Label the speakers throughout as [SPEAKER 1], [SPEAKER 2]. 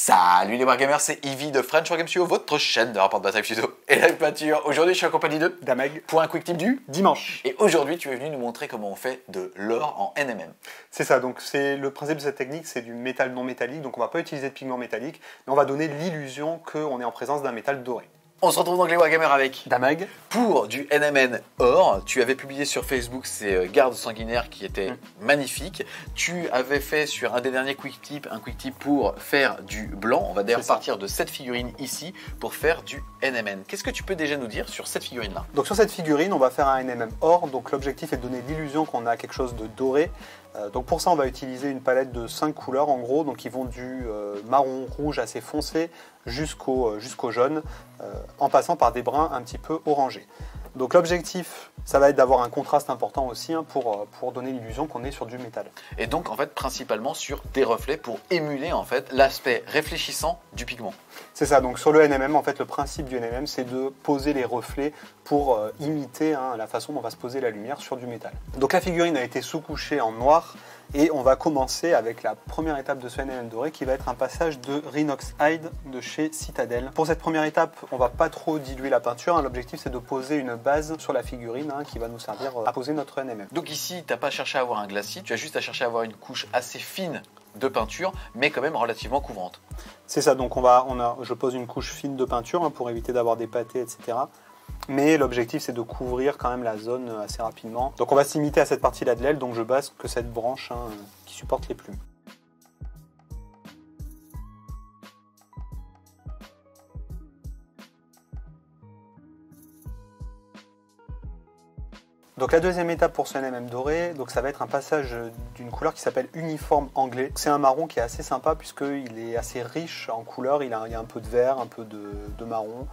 [SPEAKER 1] Salut les Wargamers, c'est Ivy de French Wargame Studio, votre chaîne de rapport de bataille pseudo et la peinture. Aujourd'hui, je suis en compagnie de
[SPEAKER 2] Damag
[SPEAKER 1] pour un quick tip du
[SPEAKER 2] dimanche.
[SPEAKER 1] Et aujourd'hui, tu es venu nous montrer comment on fait de l'or en NMM.
[SPEAKER 2] C'est ça, donc c'est le principe de cette technique, c'est du métal non métallique, donc on va pas utiliser de pigment métallique, mais on va donner l'illusion qu'on est en présence d'un métal doré.
[SPEAKER 1] On se retrouve donc les Wargamers avec
[SPEAKER 2] Damag,
[SPEAKER 1] pour du NMN or. Tu avais publié sur Facebook ces gardes sanguinaires qui étaient magnifiques. Tu avais fait sur un des derniers quick tips, un quick tip pour faire du blanc. On va d'ailleurs partir de cette figurine ici pour faire du NMN. Qu'est-ce que tu peux déjà nous dire sur cette figurine-là?
[SPEAKER 2] donc sur cette figurine, on va faire un NMM or, donc l'objectif est de donner l'illusion qu'on a quelque chose de doré. Donc pour ça, on va utiliser une palette de 5 couleurs en gros, donc ils vont du marron rouge assez foncé jusqu'au jaune, en passant par des bruns un petit peu orangés. Donc l'objectif, ça va être d'avoir un contraste important aussi pour donner l'illusion qu'on est sur du métal.
[SPEAKER 1] Et donc en fait principalement sur des reflets pour émuler en fait l'aspect réfléchissant du pigment.
[SPEAKER 2] C'est ça, donc sur le NMM, en fait le principe du NMM c'est de poser les reflets pour imiter la façon dont va se poser la lumière sur du métal. Donc la figurine a été sous-couchée en noir et on va commencer avec la première étape de ce NMM doré qui va être un passage de Rhinox Hide de chez Citadel. Pour cette première étape, on va pas trop diluer la peinture, l'objectif c'est de poser une base sur la figurine qui va nous servir à poser notre NMM.
[SPEAKER 1] Donc ici, tu n'as pas cherché à avoir un glacis, tu as juste à chercher à avoir une couche assez fine de peinture, mais quand même relativement couvrante.
[SPEAKER 2] C'est ça, donc je pose une couche fine de peinture pour éviter d'avoir des pâtés, etc. Mais l'objectif c'est de couvrir quand même la zone assez rapidement. Donc on va se limiter à cette partie-là de l'aile, donc je base que cette branche qui supporte les plumes. Donc la deuxième étape pour ce NMM doré, donc ça va être un passage d'une couleur qui s'appelle uniforme anglais. C'est un marron qui est assez sympa puisqu'il est assez riche en couleurs, il y a un peu de vert, un peu de marron,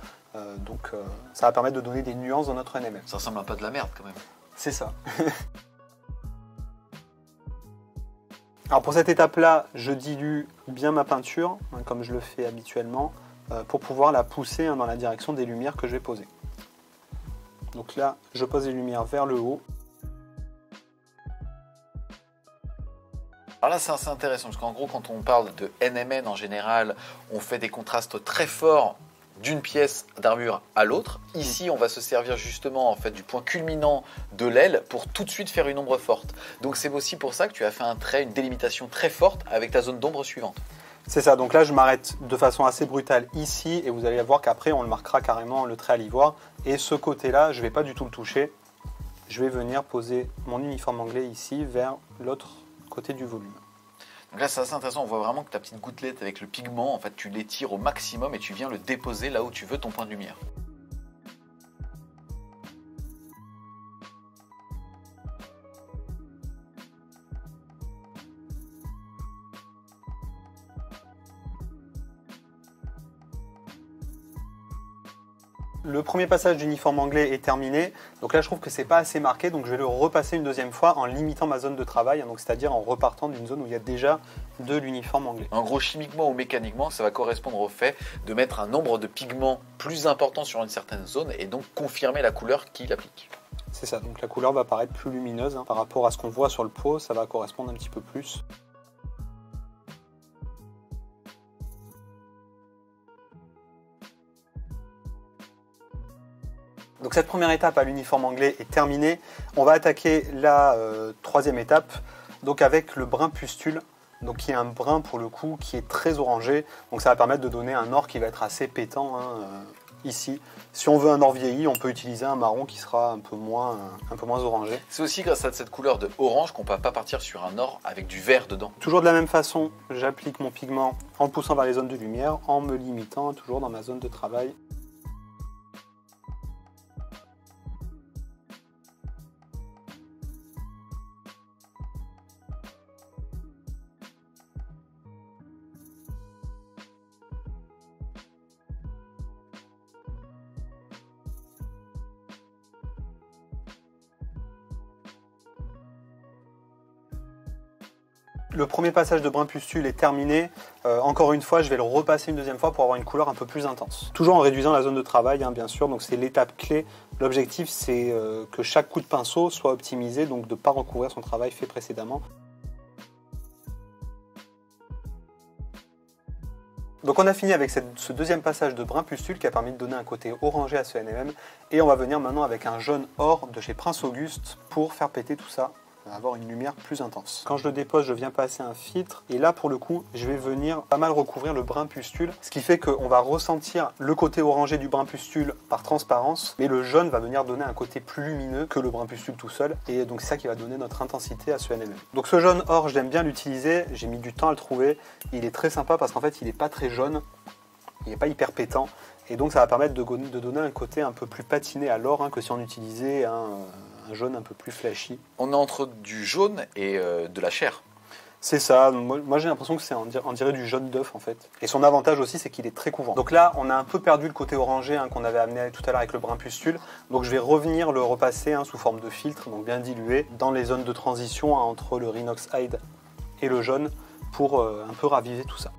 [SPEAKER 2] donc ça va permettre de donner des nuances dans notre NMM.
[SPEAKER 1] Ça ressemble un peu de la merde quand même.
[SPEAKER 2] C'est ça. Alors pour cette étape-là, je dilue bien ma peinture, comme je le fais habituellement, pour pouvoir la pousser dans la direction des lumières que je vais poser. Donc là, je pose les lumières vers le haut.
[SPEAKER 1] Alors là, c'est assez intéressant, parce qu'en gros, quand on parle de NMN en général, on fait des contrastes très forts d'une pièce d'armure à l'autre. Ici, on va se servir justement en fait, du point culminant de l'aile pour tout de suite faire une ombre forte. Donc c'est aussi pour ça que tu as fait un trait, une délimitation très forte avec ta zone d'ombre suivante.
[SPEAKER 2] C'est ça, donc là je m'arrête de façon assez brutale ici et vous allez voir qu'après on le marquera carrément le trait à l'ivoire. Et ce côté-là, je ne vais pas du tout le toucher. Je vais venir poser mon uniforme anglais ici vers l'autre côté du volume.
[SPEAKER 1] Donc là c'est assez intéressant, on voit vraiment que ta petite gouttelette avec le pigment, en fait tu l'étires au maximum et tu viens le déposer là où tu veux ton point de lumière.
[SPEAKER 2] Le premier passage d'uniforme anglais est terminé, donc là je trouve que c'est pas assez marqué, donc je vais le repasser une deuxième fois en limitant ma zone de travail, donc c'est-à-dire en repartant d'une zone où il y a déjà de l'uniforme anglais.
[SPEAKER 1] En gros, chimiquement ou mécaniquement, ça va correspondre au fait de mettre un nombre de pigments plus important sur une certaine zone et donc confirmer la couleur qu'il applique.
[SPEAKER 2] C'est ça, donc la couleur va paraître plus lumineuse par rapport à ce qu'on voit sur le pot, ça va correspondre un petit peu plus. Donc cette première étape à l'uniforme anglais est terminée. On va attaquer la troisième étape, donc avec le brun pustule, donc qui est un brun pour le coup qui est très orangé. Donc ça va permettre de donner un or qui va être assez pétant ici. Si on veut un or vieilli, on peut utiliser un marron qui sera un peu moins orangé.
[SPEAKER 1] C'est aussi grâce à cette couleur de orange qu'on ne peut pas partir sur un or avec du vert dedans.
[SPEAKER 2] Toujours de la même façon, j'applique mon pigment en le poussant vers les zones de lumière, en me limitant toujours dans ma zone de travail. Le premier passage de brun pustule est terminé. Encore une fois, je vais le repasser une deuxième fois pour avoir une couleur un peu plus intense. Toujours en réduisant la zone de travail, bien sûr, donc c'est l'étape clé. L'objectif, c'est que chaque coup de pinceau soit optimisé, donc de ne pas recouvrir son travail fait précédemment. Donc on a fini avec ce deuxième passage de brun pustule qui a permis de donner un côté orangé à ce NMM. Et on va venir maintenant avec un jaune or de chez Prince Auguste pour faire péter tout ça, avoir une lumière plus intense. Quand je le dépose, je viens passer un filtre. Et là, pour le coup, je vais venir pas mal recouvrir le brun pustule. Ce qui fait qu'on va ressentir le côté orangé du brun pustule par transparence. Mais le jaune va venir donner un côté plus lumineux que le brun pustule tout seul. Et donc c'est ça qui va donner notre intensité à ce NMM. Donc ce jaune or, j'aime bien l'utiliser. J'ai mis du temps à le trouver. Il est très sympa parce qu'en fait, il n'est pas très jaune. Il n'est pas hyper pétant. Et donc ça va permettre de donner un côté un peu plus patiné à l'or que si on utilisait un jaune un peu plus flashy.
[SPEAKER 1] On est entre du jaune et de la chair.
[SPEAKER 2] C'est ça, moi j'ai l'impression que c'est on dirait du jaune d'œuf en fait. Et son avantage aussi c'est qu'il est très couvrant. Donc là on a un peu perdu le côté orangé qu'on avait amené tout à l'heure avec le brun pustule. Donc je vais revenir le repasser sous forme de filtre, donc bien dilué, dans les zones de transition entre le Rhinox Hide et le jaune pour un peu raviver tout ça.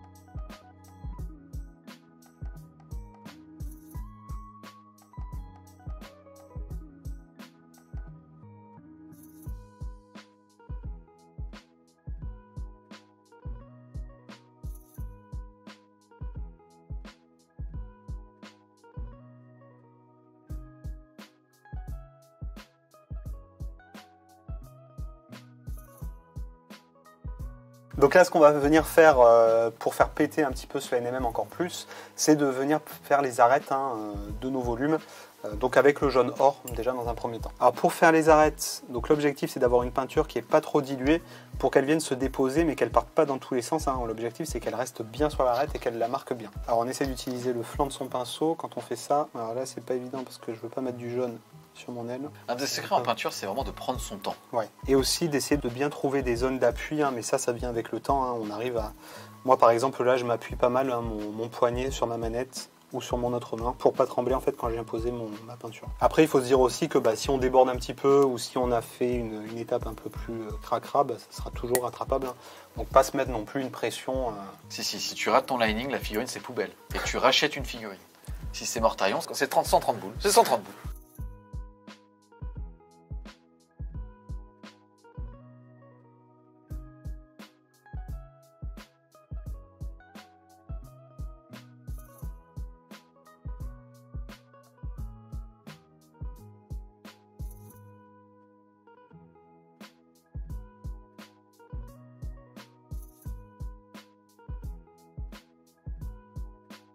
[SPEAKER 2] Donc là, ce qu'on va venir faire pour faire péter un petit peu ce NMM encore plus, c'est de venir faire les arêtes de nos volumes, donc avec le jaune or déjà dans un premier temps. Alors pour faire les arêtes, donc l'objectif c'est d'avoir une peinture qui n'est pas trop diluée pour qu'elle vienne se déposer mais qu'elle parte pas dans tous les sens. L'objectif c'est qu'elle reste bien sur l'arête et qu'elle la marque bien. Alors on essaie d'utiliser le flanc de son pinceau quand on fait ça. Alors là c'est pas évident parce que je veux pas mettre du jaune sur mon aile.
[SPEAKER 1] Un des secrets en peinture, c'est vraiment de prendre son temps.
[SPEAKER 2] Ouais. Et aussi d'essayer de bien trouver des zones d'appui, mais ça vient avec le temps. On arrive à... Moi, par exemple, là, je m'appuie pas mal mon poignet sur ma manette ou sur mon autre main pour pas trembler en fait quand je viens poser ma peinture. Après, il faut se dire aussi que si on déborde un petit peu ou si on a fait une étape un peu plus cracra, ça sera toujours rattrapable. Donc pas se mettre non plus une pression.
[SPEAKER 1] Si tu rates ton lining, la figurine c'est poubelle. Et tu rachètes une figurine. Si c'est mortaillon, c'est 130 boules. C'est 130 boules.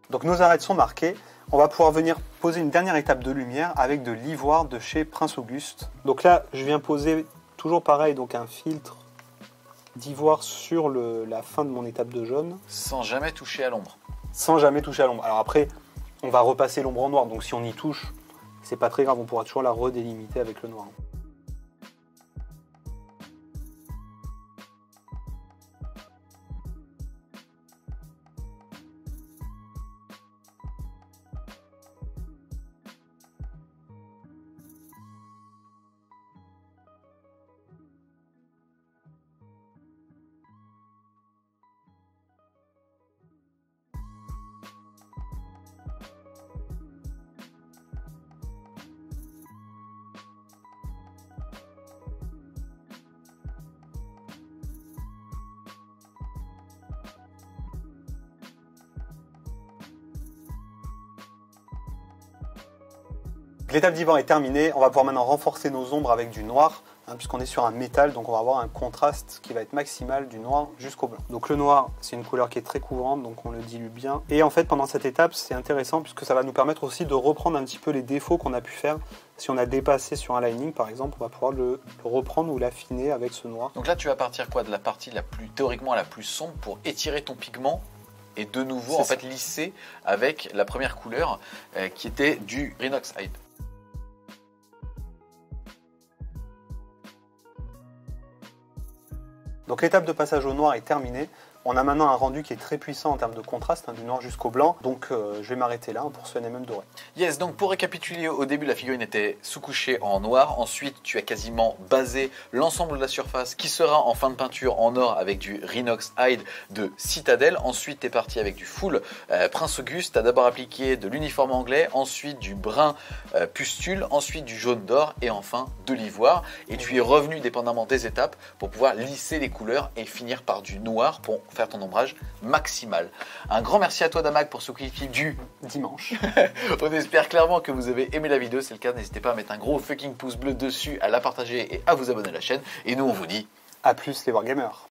[SPEAKER 2] Donc nos arêtes sont marquées. On va pouvoir venir poser une dernière étape de lumière avec de l'ivoire de chez Prince Auguste. Donc là, je viens poser toujours pareil, donc un filtre d'ivoire sur la fin de mon étape de jaune.
[SPEAKER 1] Sans jamais toucher à l'ombre.
[SPEAKER 2] Sans jamais toucher à l'ombre. Alors après, on va repasser l'ombre en noir, donc si on y touche, c'est pas très grave, on pourra toujours la redélimiter avec le noir. L'étape d'ivoire est terminée, on va pouvoir maintenant renforcer nos ombres avec du noir, puisqu'on est sur un métal, donc on va avoir un contraste qui va être maximal du noir jusqu'au blanc. Donc le noir, c'est une couleur qui est très couvrante, donc on le dilue bien. Et en fait, pendant cette étape, c'est intéressant, puisque ça va nous permettre aussi de reprendre un petit peu les défauts qu'on a pu faire. Si on a dépassé sur un lining, par exemple, on va pouvoir le reprendre ou l'affiner avec ce noir.
[SPEAKER 1] Donc là, tu vas partir de la partie théoriquement la plus sombre pour étirer ton pigment et de nouveau en fait lisser avec la première couleur qui était du Rhinox Hide.
[SPEAKER 2] Donc l'étape de passage au noir est terminée. On a maintenant un rendu qui est très puissant en termes de contraste, du noir jusqu'au blanc. Donc je vais m'arrêter là pour ce NMM doré.
[SPEAKER 1] Yes, donc pour récapituler, au début la figurine était sous-couchée en noir. Ensuite, tu as quasiment basé l'ensemble de la surface qui sera en fin de peinture en or avec du Rhinox Hide de Citadel. Ensuite, tu es parti avec du full Prince Auguste. Tu as d'abord appliqué de l'uniforme anglais, ensuite du brun pustule, ensuite du jaune d'or et enfin de l'ivoire. Et tu es revenu dépendamment des étapes pour pouvoir lisser les couleurs et finir par du noir pour faire ton ombrage maximal. Un grand merci à toi Damag pour ce wiki du
[SPEAKER 2] dimanche.
[SPEAKER 1] On espère clairement que vous avez aimé la vidéo. Si c'est le cas, n'hésitez pas à mettre un gros fucking pouce bleu dessus, à la partager et à vous abonner à la chaîne. Et nous on vous dit
[SPEAKER 2] à plus les wargamers.